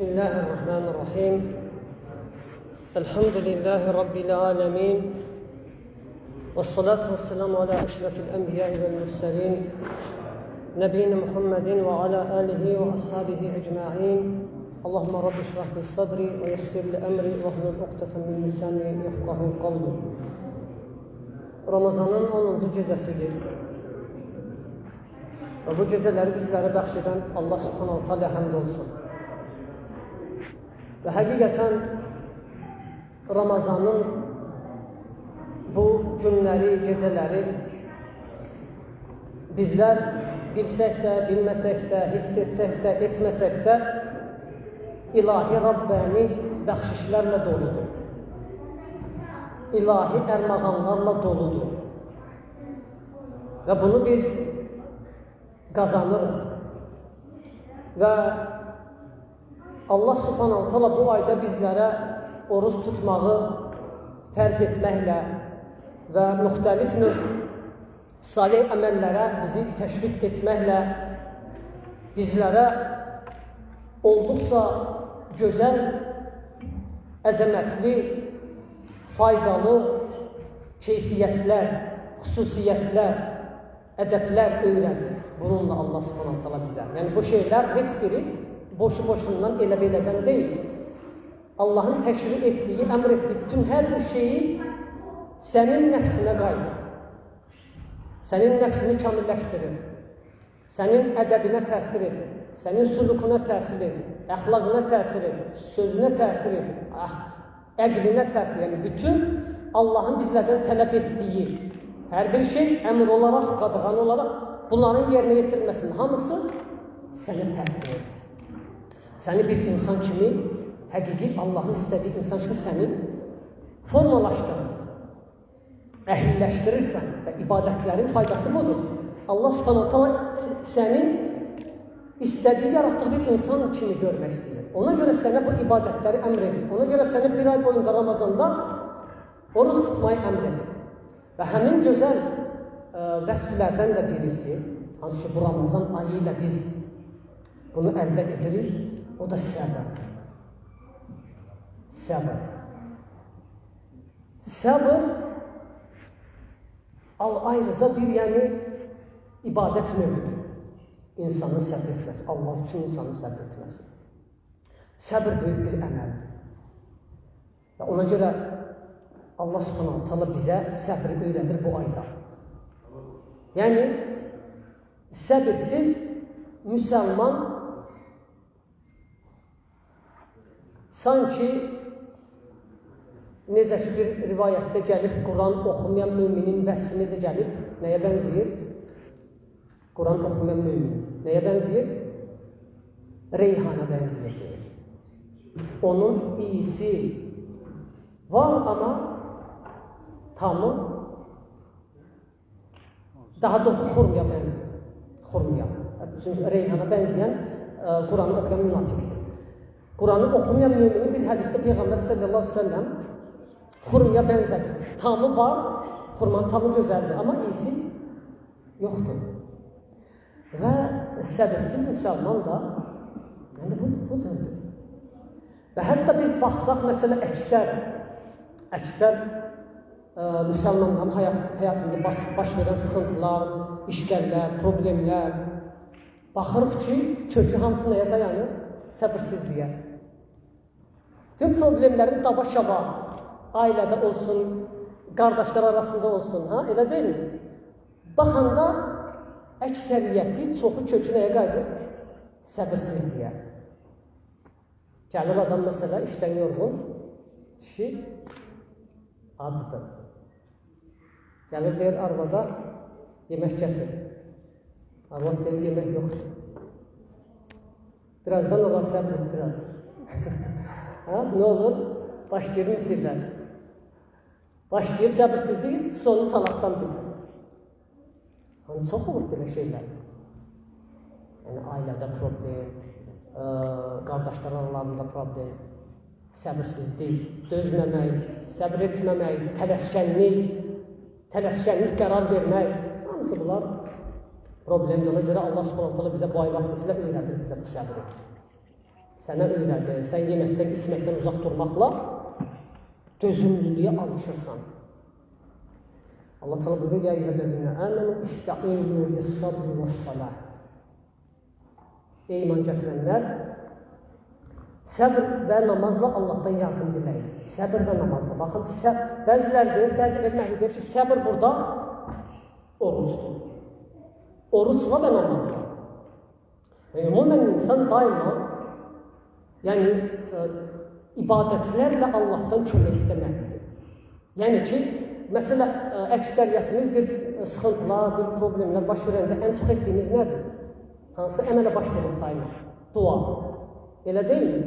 Bismillahirrahmanirrahim. Elhamdülillahi Rabbil alemin. Vessalatu vesselamu ala eşrefil enbiyai vel murselin. Nebiyina Muhammedin ve ala alihi ve ashabihi ecma'in. Allahümme Rabbi şrahli sadri ve yessirli emri ve hlul uqdeten min lisani yefqahu qavli. Ramazanın 10. gecəsidir. Və bu gecələri bizlərə bəxş edən Allah subhanahu ta'ala həmd olsun. Və həqiqətən Ramazanın bu günləri, gecələri bizlər bilsək də, bilməsək də, hiss etsək də, etməsək də ilahi Rabbani bəxşişlərlə doludur. İlahi ərmağanlarla doludur. Və bunu biz qazanırıq. Və Allah subhanahu ta'ala bu ayda bizlərə oruç tutmağı fərz etməklə və müxtəlif növ salih əməllərə bizi təşviq etməklə bizlərə olduqca gözəl, əzəmətli, faydalı keyfiyyətlər, xüsusiyyətlər, ədəblər öyrədir. Bununla Allah subhanahu ta'ala bizə. Yəni bu şeylər heç biri boşu-boşundan elə belədən deyil. Allahın təşri etdiyi, əmr etdiyi bütün hər bir şeyi sənin nəfsinə qaydır. Sənin nəfsini kamilləşdirir. Sənin ədəbinə təsir edir. Sənin sulukuna təsir edir. Əxlaqına təsir edir. Sözünə təsir edir. Əqlinə təsir edir. Yəni bütün Allahın bizlərdən tələb etdiyi hər bir şey əmr olaraq, qadağan olaraq bunların yerinə yetirilməsinin hamısı sənə təsir edir. Səni bir insan kimi, həqiqi Allahın istədiyi insan kimi səni formalaşdırır, əhilləşdirirsən və ibadətlərin faydası budur. Allah subhanahu ta'ala səni istədiyi, yaratdığı bir insan kimi görmək istəyir. Ona görə sənə bu ibadətləri əmr edir. Ona görə sənə bir ay boyunca Ramazanda oruç tutmayı əmr edir. Və həmin gözəl vəsflərdən də birisi, hansı ki, bu Ramazan ayı ilə biz bunu əldə edirik, o da səbr. Səbr. Səbr ayrıca bir ibadət növüdür. İnsanın səbr etməsi, Allah üçün insanın səbr etməsi. Səbr böyük bir əməldir. Və ona görə Allah subhanahu ta'ala bizə səbri öyrədir bu ayda. Yəni, səbirsiz müsəlman sanki necə ki bir rivayətdə gəlib, Quran oxumayan müminin vəsfi necə gəlib, nəyə bənzəyir? Quran oxumayan mümin nəyə bənzəyir? Reyhana bənzəyir deyir. Onun iyisi var, amma tamı, daha doğrusu xurmiya bənzəyir. Xurmiya. Çünki reyhana bənzəyən Quranı oxuyan münafiqdir. Quranı oxumayan mümini bir hədisdə Peyğəmbər sallallahu aleyhi ve sellem xurmiya bənzədir. Tamı var, xurmanın tamı gözəldir, amma iyisi yoxdur. Və səbirsiz müsəlman da bu cürdür. Və hətta biz baxsaq, məsələ əksər müsəlmanların həyatında baş verən sıxıntılar, işgəllər, problemlər, baxırıq ki, kökü hamısı nəyə dayanır? Səbirsizliyə. Tüm problemlərin daba-şaba, ailədə olsun, qardaşlar arasında olsun, elə deyil mi? Baxanda əksəriyyəti, çoxu kökü nəyə qaydır? Səbirsizliyə. Gəlir adam məsələ, işdən yorğun, kişi acıdır. Gəlir deyir, arvada yemək gətir. Arvad deyir, yemək yoxdur. Birazdan Allah səbr et, biraz. Nə olur? Başlayır misirlər. Başlayır səbirsizlik, sonu talaqdan bitir. Çox olur belə şeylər. Yəni, ailədə problem, qardaşlar aralarında problem, səbirsizlik, dözməmək, səbr etməmək, tələskənlik qərar vermək, hamısı bunlar problemdir. Ona görə Allah subhanahu ta'ala bizə bu ay vasitəsilə öyrədir bizə bu səbri. sənə öyrədir. Sən yeməkdən, içməkdən uzaq durmaqla dözümlülüyə alışırsan. Allah Teala buyurur: "Ya eyyuhellezine amenu ista'inu bis-sabri ve's-salah." Ey iman gətirənlər, səbr və namazla Allahdan yardım diləyin. Səbr və namazla. Baxın, bəziləri deyir, bəzi elməhli deyir ki, səbr burada orucdur. Orucla və namazla. Ümumən insan daima yəni ibadətlərlə Allahdan kömək istəməlidir. Yəni ki, məsələ əksəriyyətimiz bir sıxıntılar, bir problemlər baş verəndə ən çox etdiyimiz nədir? Hansı əmələ baş verir daima? Dua. Elə deyilmi?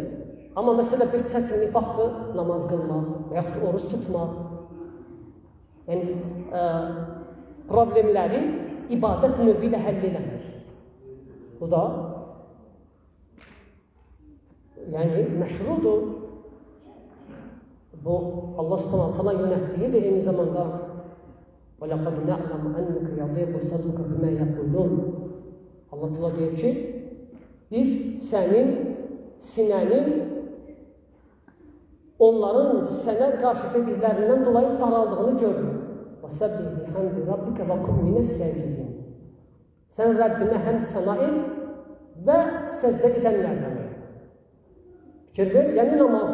Amma məsələ bir çətinlik vaxtı namaz qılmaq və yaxud oruç tutmaq. Yəni, problemləri ibadət növü ilə həll eləmək. Bu da yəni məşrudur. Bu Allah Subhanahu taala yönətdiyidir eyni zamanda. Və laqad na'lamu annaka yadiqu sadruka bima yaqulun. Allah Teala deyir ki, biz sənin sinəni onların sənə qarşı dediklərindən dolayı daraldığını görürük. Və səbbih bihamdi rabbika və kum minəs-səcidin. Sən Rəbbinə həmd səna et və səcdə edənlərdən. Fikir ver, yəni namaz.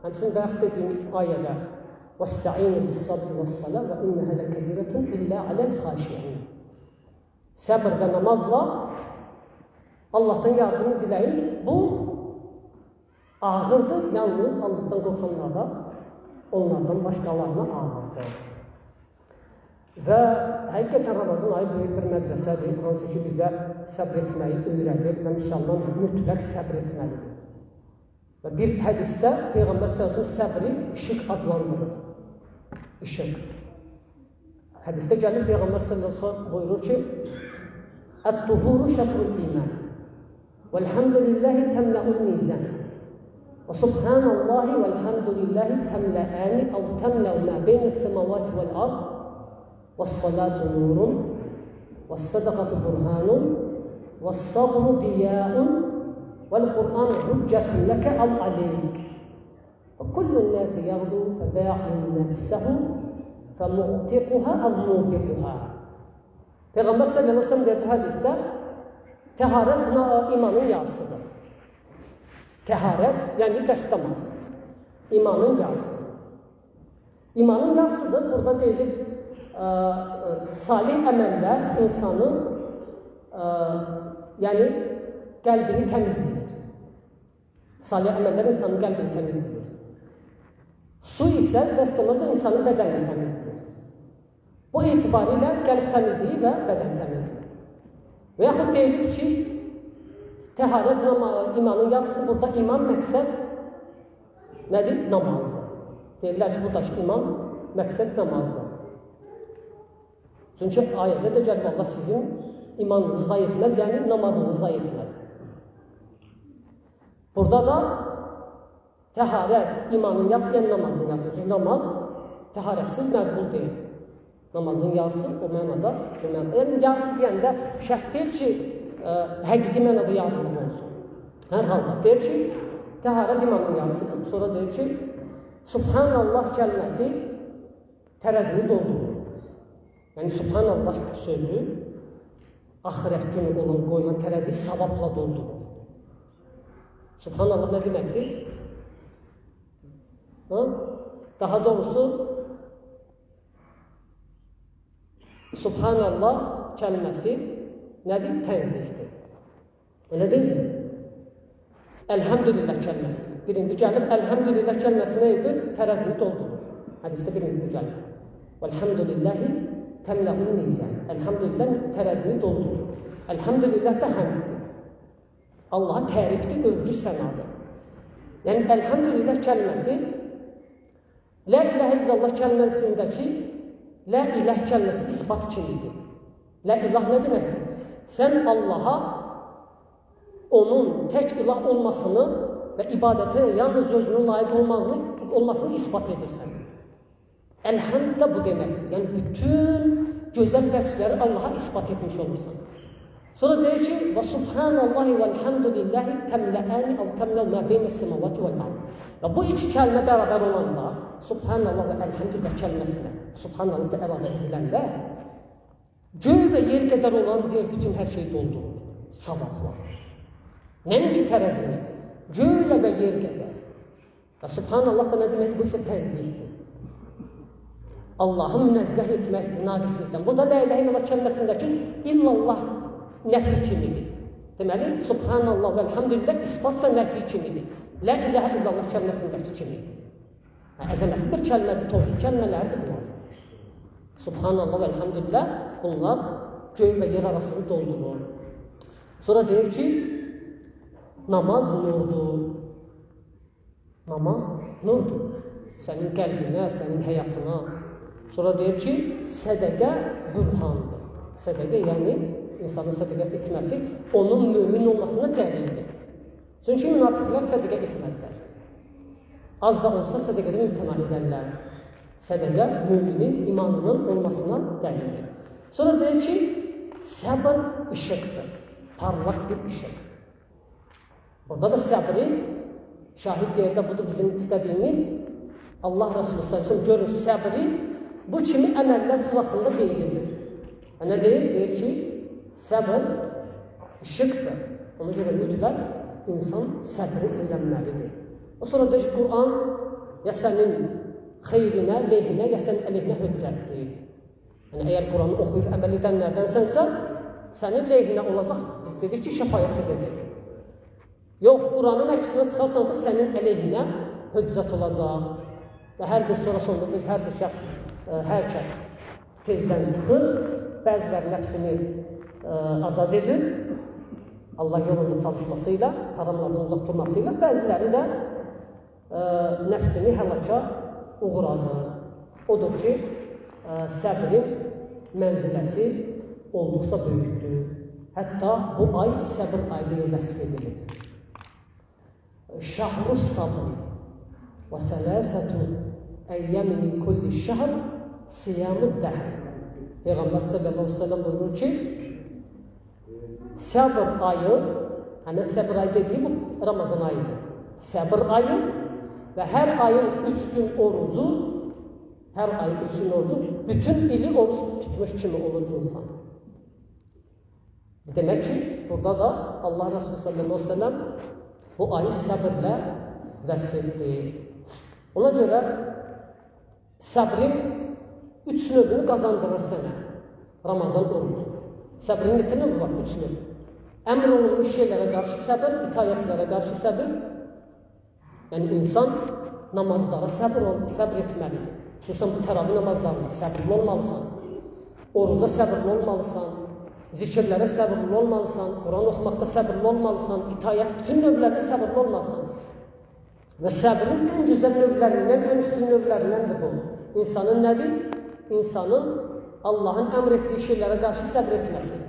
Həmçinin bayaq dediyim ayədə وَاسْتَعِينُ بِالصَّبْرِ وَالصَّلَاةِ وَإِنَّهَا لَكَبِيرَةٌ إِلَّا عَلَى الْخَاشِعِينَ. Səbr və namazla Allahdan yardımı diləyin. Bu ağırdır, yalnız Allahdan qorxanlarda onlardan başqalarına ağırdır. Və həqiqətən Ramazan ayı böyük bir mədrəsədir, hansı ki bizə səbr etməyi öyrədir və müsəlman mütləq səbr etməlidir. Və bir hədisdə Peyğəmbər s.ə.v səbri işıq adlandırır. İşıq. Hədisdə gəlir Peyğəmbər s.ə.v buyurur ki, "Ət-tuhuru şətrul iman. Vəlhamdülillahi təmlə'ul mizan. Və subhanallahi vəlhamdülillahi təmlə'əni əv təmlə'u mə beynəs-səmavati vəl-ard. Və-s-salatu nurun. Və-s-sadaqatu burhanun. Və-s-sabru diya'un. وَالْقُرْآنُ حُجَّةٌ لَكَ أَوْ عَلَيْكَ وَكُلُّ النَّاسِ يَغْدُو فَبَاعِعٌ نَفْسَهُ فَمُعْتِقُهَا أَوْ مُوبِقُهَا." Peyğəmbər sallallahu əleyhi və səlləm deyir bu hədisdə, təharət imanın yarısıdır. Təharət, yəni dəst namaz. İmanın yarısı. İmanın yarısıdır. Burada deyilib, salih əməllər insanın yəni qəlbini təmizləyir. Salih əməllər insanın qəlbini təmizləyir. Su isə dəstəmazda insanın bədənini təmizləyir. Bu etibarilə qəlb təmizliyi və bədən təmizliyi. Və yaxud deyilir ki, təharət imanın yarısıdır. Burada iman məqsəd nədir? Namazdır. Deyirlər ki, buradakı iman məqsəd namazdır. Çünki ayədə də gəlib Allah sizin imanınızı zayi etməz, yəni namazınızı zayi etməz. Burada da təharət, imanın yarısı, yəni namazın yarısı. Çünki namaz təharətsiz məqbul deyil. Namazın yarısı o mənada, yəni yarısı deyəndə şərt deyil ki, həqiqi mənada yarımlıq olsun. Hər halda deyir ki, təharət imanın yarısıdır. Sonra deyir ki, Subhanallah kəlməsi tərəzini doldurur. Yəni Subhanallah sözü axirət günü olan qoyulan tərəzi savabla doldurur. Subhanallah nə deməkdir? Daha doğrusu Subhanallah kəlməsi nədir? Tənzihdir. Elə deyilmi? Elhamdülillah kəlməsi. Birinci gəlir, elhamdülillah kəlməsi nə edir? Tərəzini doldurur. Hədisdə birinci gəlir. Elhamdülillahi təmlə'ul mizan. Elhamdülillah tərəzini doldurur. Elhamdülillah da həmddir. Allaha tərifdir, övgü sənadır. Yəni, elhamdülillah kəlməsi La ilahə illallah kəlməsindəki La ilah kəlməsi isbat kimidir. La ilah nə deməkdir? Sən Allaha onun tək ilah olmasını və ibadətə yalnız özünün layiq olmasını isbat edirsən. Elhamd da bu deməkdir. Yəni, bütün gözəl vəsfləri Allaha isbat etmiş olursan. Sonra deyir ki, və subhanallahi vəlhamdülillahi təmləəni əv təmlə mə beynəs səmavati vəl ard. Və bu iki kəlmə bərabər olanda, subhanallah və əlhamdülillah kəlməsinə, subhanallah da əlavə ediləndə, göy və yer qədər olan deyir, bütün hər şey doldurur, savablar. Nəinki tərəzini, göylə və yer qədər. Və subhanallah da nə demək? Bu isə təmizlikdir. Allahı münezzeh etməkdir naqislikdən. Bu da la ilahe illallah kəlməsindəki illallah nəfi kimidir. Deməli, subhanallah və elhamdülillah isbat və nəfi kimidir. La ilahe illallah kəlməsindəki kimidir. Əzəmətli bir kəlmədir, tevhid kəlmələrdir bunlar. Subhanallah və elhamdülillah bunlar göy və yer arasını doldurur. Sonra deyir ki, namaz nurdur. Namaz nurdur. Sənin qəlbinə, sənin həyatına. Sonra deyir ki, sədəqə bürhandır. Sədəqə, yəni insanın sədəqə etməsi onun mümin olmasına dəlildir. Çünki münafiqlər sədəqə etməzlər. Az da olsa sədəqədən imtina edərlər. Sədəqə müminin imanının olmasına dəlildir. Sonra deyir ki, səbr işıqdır. Parlaq bir işıq. Burada da səbri, şahid yerdə budur bizim istədiyimiz. Allah Resulü s.ə.v. görür səbri bu kimi əməllər sırasında deyilir. Nə deyir? Deyir ki, səbr işıqdır. Ona görə mütləq insan səbri öyrənməlidir. O sonra deyir ki, Quran ya sənin xeyrinə, lehinə, ya sənin əleyhinə hüccətdir. Yəni, əgər Quranı oxuyub əməl edənlərdənsənsə, sənin lehinə olacaq. Biz dedik ki, şəfayət edəcək. Yox, Quranın əksinə çıxarsansa, sənin əleyhinə hüccət olacaq. Və hər bir sonra sondadır, hər bir şəxs, hər kəs tezdən çıxır, bəziləri nəfsini azad edir, Allah yolunda çalışmasıyla, haramlardan uzaq durmasıyla, bəziləri də nəfsini həlaka uğradır. Odur ki, səbrin mənziləsi olduqca böyükdür. Hətta bu ay səbr aylığı vəsf edilir. Şahrus sabr və sələsətun əyyəmini kulli şəhr siyamud dəhr. Peyğəmbər sallallahu aleyhi ve sellem buyurur ki, səbr ayı, həmin səbr ayı dediği bu Ramazan ayıdır. Səbr ayı və hər ayın 3 gün orucu, hər ayın 3 gün orucu, bütün ili oruç tutmuş kimi olur insan. Demək ki, burada da Allah Resulü sallallahu aleyhi ve sellem bu ayı səbirlə vəsf etdi. Ona görə səbrin 3 növünü qazandırır sənə Ramazan orucu. Səbrin neçə növü var? 3 növ. Əmr olunmuş şeylərə qarşı səbir, itayətlərə qarşı səbir. Yəni insan namazlara səbr etməlidir. Xüsusən bu təravih namazlarına səbirli olmalısan. Oruca səbirli olmalısan. Zikirlərə səbirli olmalısan. Quran oxumaqda səbirli olmalısan. İtayət bütün növlərdə səbirli olmalısan. Və səbrin ən gözəl növlərindən, ən üstün növlərindəndir bu. İnsanın nədir? İnsanın Allahın əmr etdiyi şeylərə qarşı səbr etməsi.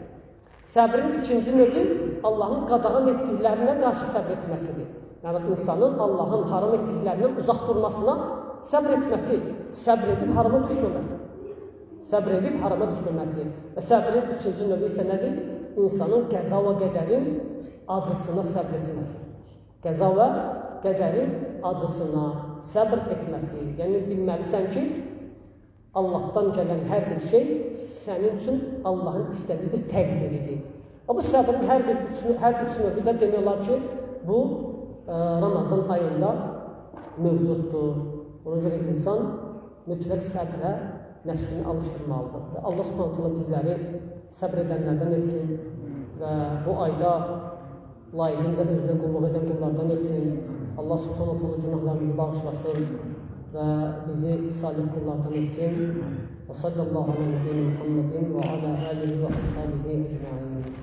Səbrin ikinci növü Allahın qadağan etdiklərinə qarşı səbr etməsidir. Yəni insanın Allahın haram etdiklərindən uzaq durmasına səbr etməsi, səbr edib harama düşməməsi. Səbr edib harama düşməməsi. Və səbrin üçüncü növü isə nədir? İnsanın qəza və qədərin acısına səbr etməsi. Qəza və qədərin acısına səbr etməsi. Yəni bilməlisən ki, Allahdan gələn hər bir şey sənin üçün Allahın istədiyi bir təqdiridir. Bu səbrin hər üç növü də demək olar ki, bu Ramazan ayında mövcuddur. Ona görə insan mütləq səbrə nəfsini alışdırmalıdır. Və Allah subhanahu teala bizləri səbr edənlərdən etsin və bu ayda layiqincə özünə qulluq edən qullardan etsin. Allah subhanahu teala günahlarımızı bağışlasın və bizi salih kullardan etsin. Və sallallahu aleyhi ve Muhammedin və alə alihi və ashabihi ecmaîn.